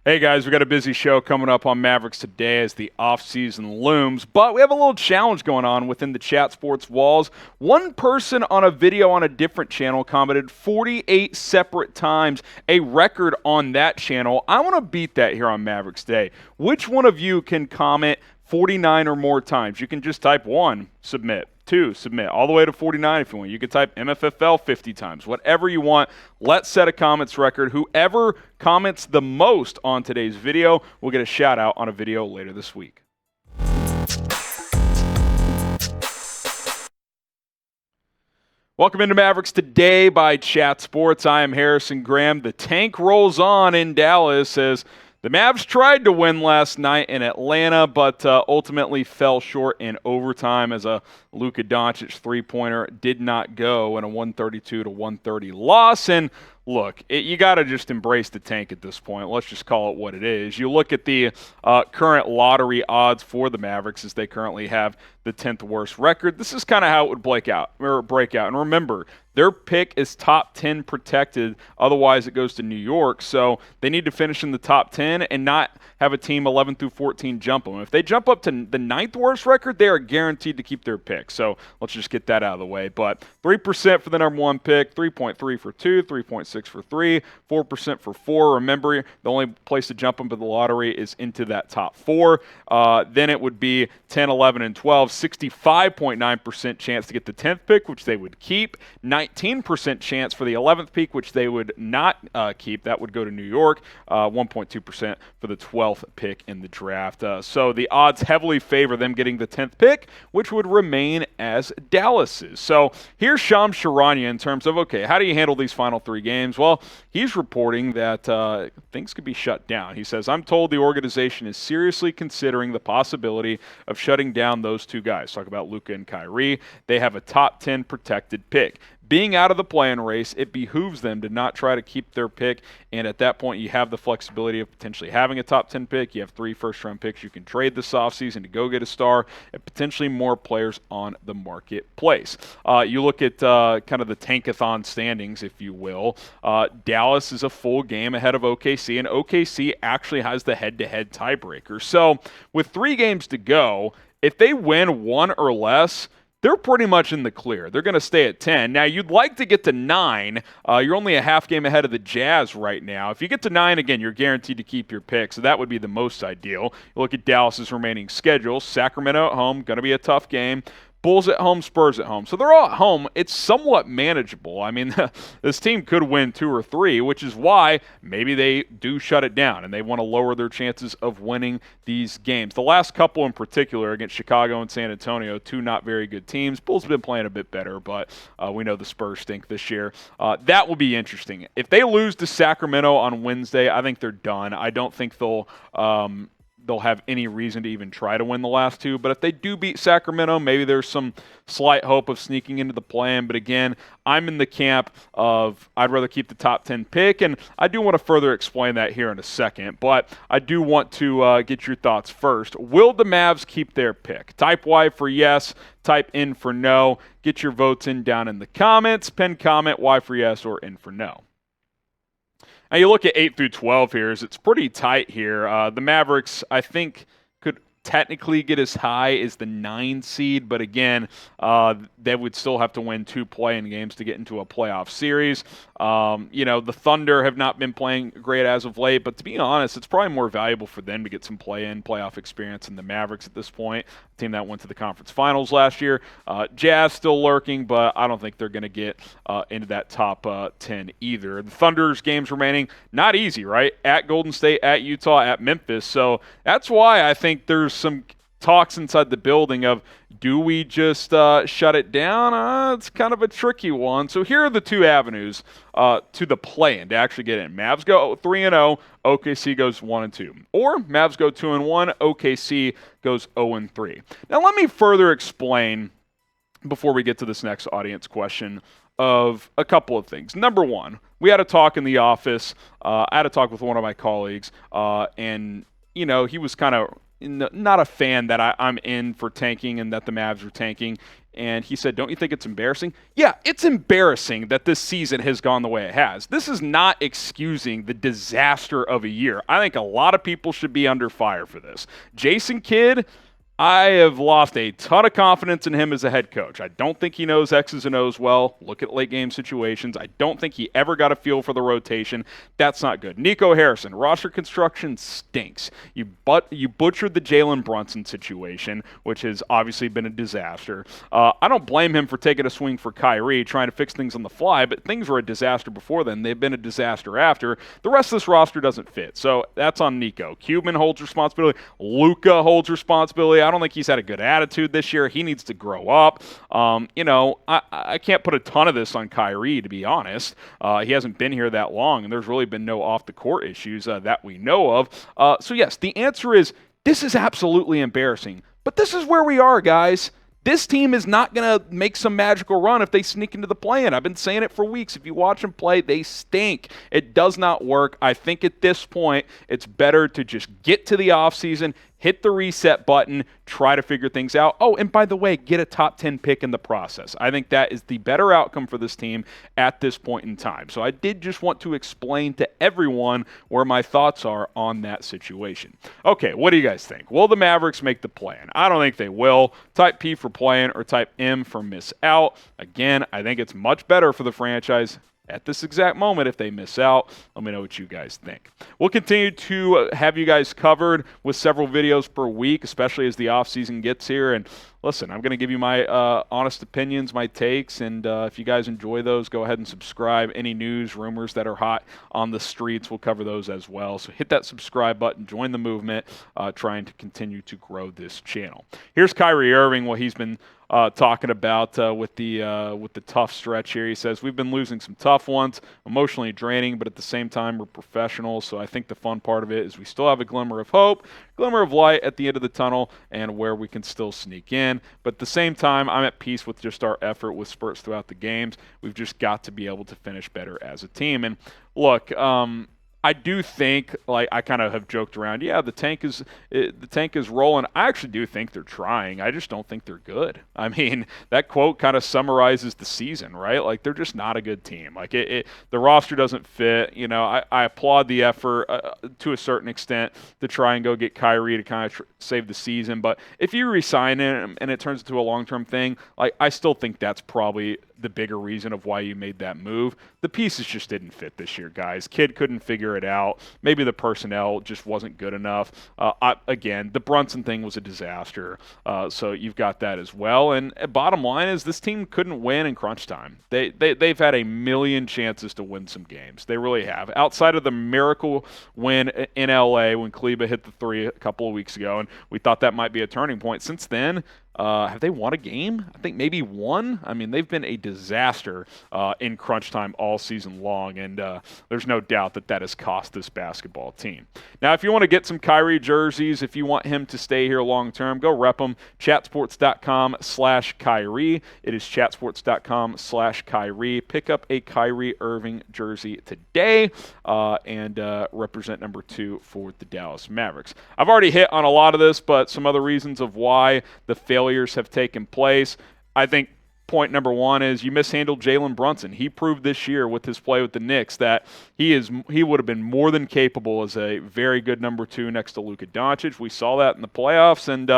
Hey guys, we got a busy show coming up on Mavericks today as the offseason looms, but we have a little challenge going on within the Chat Sports walls. One person on a video on a different channel commented 48 separate times, a record on that channel. I want to beat that here on Mavericks Day. Which one of you can comment 49 or more times? You can just type 1, submit. 2, submit, all the way to 49 if you want. You can type MFFL 50 times, whatever you want. Let's set a comments record. Whoever comments the most on today's video will get a shout out on a video later this week. Welcome into Mavericks Today by Chat Sports. I am Harrison Graham. The tank rolls on in Dallas as the Mavs tried to win last night in Atlanta, but ultimately fell short in overtime as a Luka Doncic three-pointer did not go in a 132-130 loss. And look, you got to just embrace the tank at this point. Let's just call it what it is. You look at the current lottery odds for the Mavericks as they currently have the 10th worst record. This is kind of how it would break out. And remember, their pick is top 10 protected. Otherwise, it goes to New York. So they need to finish in the top 10 and not have a team 11 through 14 jump them. If they jump up to the 9th worst record, they are guaranteed to keep their pick. So let's just get that out of the way. But 3% for the number 1 pick, 3.3 for 2, 3.6 for 3, 4% for 4. Remember, the only place to jump them to the lottery is into that top 4. Then it would be 10, 11, and 12. 65.9% chance to get the 10th pick, which they would keep. 19% chance for the 11th pick, which they would not keep. That would go to New York. 1.2% for the 12th pick in the draft. So the odds heavily favor them getting the 10th pick, which would remain as Dallas's. So here's Shams Charania in terms of, okay, how do you handle these final 3 games? Well, he's reporting that things could be shut down. He says, I'm told the organization is seriously considering the possibility of shutting down those 2 guys. Talk about Luka and Kyrie. They have a top 10 protected pick. Being out of the play-in race, it behooves them to not try to keep their pick, and at that point, you have the flexibility of potentially having a top 10 pick. You have 3 first-round picks you can trade this offseason to go get a star, and potentially more players on the marketplace. You look at kind of the tankathon standings, if you will. Dallas is a full game ahead of OKC, and OKC actually has the head-to-head tiebreaker. So with 3 games to go, if they win 1 or less, they're pretty much in the clear. They're going to stay at 10. Now, you'd like to get to 9. You're only a half game ahead of the Jazz right now. If you get to 9, again, you're guaranteed to keep your pick, so that would be the most ideal. You look at Dallas's remaining schedule. Sacramento at home, going to be a tough game. Bulls at home, Spurs at home. So they're all at home. It's somewhat manageable. I mean, this team could win 2 or 3, which is why maybe they do shut it down and they want to lower their chances of winning these games. The last couple in particular against Chicago and San Antonio, 2 not very good teams. Bulls have been playing a bit better, but we know the Spurs stink this year. That will be interesting. If they lose to Sacramento on Wednesday, I think they're done. I don't think they'll have any reason to even try to win the last 2. But if they do beat Sacramento, maybe there's some slight hope of sneaking into the play-in. But again, I'm in the camp of I'd rather keep the top 10 pick, and I do want to further explain that here in a second. But I do want to get your thoughts first. Will the Mavs keep their pick? Type Y for yes, type N for no. Get your votes in down in the comments. Pin comment Y for yes or N for no. Now, you look at 8 through 12 here. It's pretty tight here. The Mavericks, I think, could technically get as high as the 9 seed, but again, they would still have to win 2 play-in games to get into a playoff series. The Thunder have not been playing great as of late, but to be honest, it's probably more valuable for them to get some play-in, playoff experience than the Mavericks at this point, a team that went to the conference finals last year. Jazz still lurking, but I don't think they're going to get into that top 10 either. The Thunder's games remaining, not easy, right? At Golden State, at Utah, at Memphis. So that's why I think there's some talks inside the building of, do we just shut it down? It's kind of a tricky one. So here are the 2 avenues to the play-in to actually get in. Mavs go 3-0, OKC goes 1-2. Or Mavs go 2-1, OKC goes 0-3. Now let me further explain, before we get to this next audience question, of a couple of things. Number 1, we had a talk in the office. I had a talk with one of my colleagues, and he was kind of not a fan that I'm in for tanking and that the Mavs are tanking. and he said, don't you think it's embarrassing? Yeah, it's embarrassing that this season has gone the way it has. This is not excusing the disaster of a year. I think a lot of people should be under fire for this. Jason Kidd, I have lost a ton of confidence in him as a head coach. I don't think he knows X's and O's well. Look at late game situations. I don't think he ever got a feel for the rotation. That's not good. Nico Harrison, roster construction stinks. You butchered the Jalen Brunson situation, which has obviously been a disaster. I don't blame him for taking a swing for Kyrie, trying to fix things on the fly, but things were a disaster before then. They've been a disaster after. The rest of this roster doesn't fit, so that's on Nico. Cuban holds responsibility. Luka holds responsibility. I don't think he's had a good attitude this year. He needs to grow up. I can't put a ton of this on Kyrie, to be honest. He hasn't been here that long, and there's really been no off-the-court issues that we know of. So, yes, the answer is this is absolutely embarrassing. But this is where we are, guys. This team is not going to make some magical run if they sneak into the play-in. I've been saying it for weeks. If you watch them play, they stink. It does not work. I think at this point, it's better to just get to the offseason, hit the reset button, try to figure things out. Oh, and by the way, get a top 10 pick in the process. I think that is the better outcome for this team at this point in time. So I did just want to explain to everyone where my thoughts are on that situation. Okay, what do you guys think? Will the Mavericks make the play-in? I don't think they will. Type P for play-in or type M for miss out. Again, I think it's much better for the franchise at this exact moment if they miss out. Let me know what you guys think. We'll continue to have you guys covered with several videos per week, especially as the offseason gets here. And listen, I'm going to give you my honest opinions, my takes, and if you guys enjoy those, go ahead and subscribe. Any news, rumors that are hot on the streets, we'll cover those as well. So hit that subscribe button, join the movement, trying to continue to grow this channel. Here's Kyrie Irving, what he's been talking about with the tough stretch here. He says, we've been losing some tough ones, emotionally draining, but at the same time, we're professionals. So I think the fun part of it is we still have a glimmer of hope, glimmer of light at the end of the tunnel, and where we can still sneak in. But at the same time, I'm at peace with just our effort with spurts throughout the games. We've just got to be able to finish better as a team. And look, I do think, like I kind of have joked around, yeah, the tank is rolling. I actually do think they're trying. I just don't think they're good. I mean, that quote kind of summarizes the season, right? Like they're just not a good team. Like the roster doesn't fit. You know, I applaud the effort to a certain extent to try and go get Kyrie to kind of save the season. But if you re-sign him and it turns into a long-term thing, like I still think that's probably the bigger reason of why you made that move. The pieces just didn't fit this year, guys. Kid couldn't figure it out. Maybe the personnel just wasn't good enough. Again, the Brunson thing was a disaster, so you've got that as well. And bottom line is this team couldn't win in crunch time. They've had a million chances to win some games. They really have. Outside of the miracle win in L.A. when Kleba hit the three a couple of weeks ago, and we thought that might be a turning point. Since then, have they won a game? I think maybe one. I mean, they've been a disaster in crunch time all season long, and there's no doubt that has cost this basketball team. Now, if you want to get some Kyrie jerseys, if you want him to stay here long term, go rep them. Chatsports.com/Kyrie. It is chatsports.com/Kyrie. Pick up a Kyrie Irving jersey today and represent number 2 for the Dallas Mavericks. I've already hit on a lot of this, but some other reasons of why the failures have taken place. I think point number one is you mishandled Jalen Brunson. He proved this year with his play with the Knicks that he would have been more than capable as a very good number 2 next to Luka Doncic. We saw that in the playoffs, and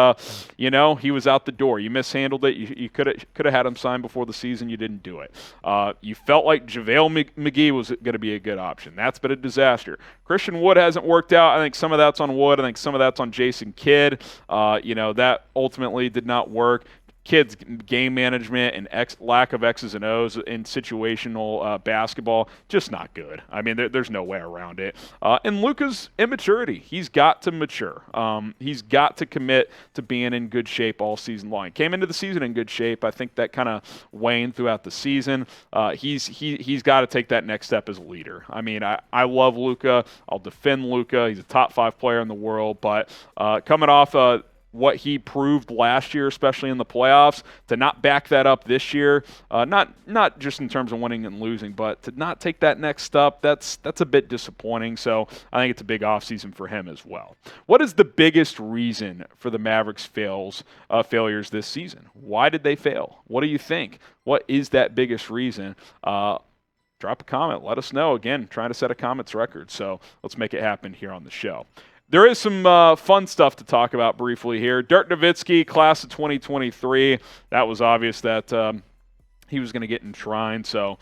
he was out the door. You mishandled it. You could have had him signed before the season. You didn't do it. You felt like JaVale McGee was going to be a good option. That's been a disaster. Christian Wood hasn't worked out. I think some of that's on Wood. I think some of that's on Jason Kidd. That ultimately did not work. Kids' game management and lack of X's and O's in situational basketball, just not good. I mean, there's no way around it. And Luka's immaturity. He's got to mature. He's got to commit to being in good shape all season long. Came into the season in good shape. I think that kind of waned throughout the season. He's got to take that next step as a leader. I mean, I love Luka. I'll defend Luka. He's a top 5 player in the world. But coming off what he proved last year, especially in the playoffs, to not back that up this year, not just in terms of winning and losing, but to not take that next step, that's a bit disappointing. So I think it's a big offseason for him as well. What is the biggest reason for the Mavericks failures this season? Why did they fail? What do you think? What is that biggest reason? Drop a comment. Let us know. Again, trying to set a comments record, so let's make it happen here on the show. There is some fun stuff to talk about briefly here. Dirk Nowitzki, class of 2023. That was obvious that he was going to get enshrined. So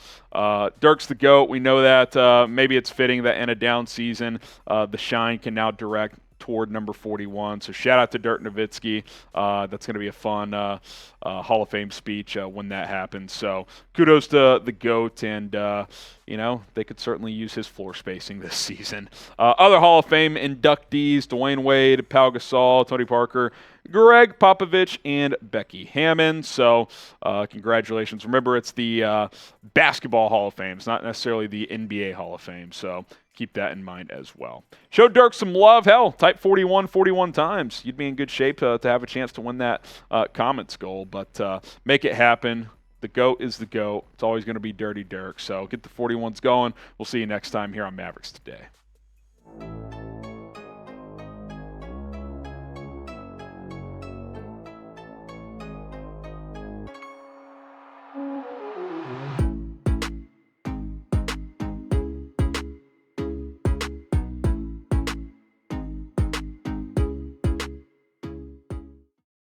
Dirk's the GOAT. We know that. Maybe it's fitting that in a down season, the shine can now direct toward number 41. So shout out to Dirk Nowitzki. That's going to be a fun Hall of Fame speech when that happens. So kudos to the GOAT, and they could certainly use his floor spacing this season. Other Hall of Fame inductees: Dwyane Wade, Pau Gasol, Tony Parker, Gregg Popovich, and Becky Hammon. So congratulations. Remember, it's the Basketball Hall of Fame. It's not necessarily the NBA Hall of Fame. So keep that in mind as well. Show Dirk some love. Hell, type 41 times. You'd be in good shape to have a chance to win that comments goal. But make it happen. The GOAT is the GOAT. It's always going to be Dirty Dirk. So get the 41s going. We'll see you next time here on Mavericks Today.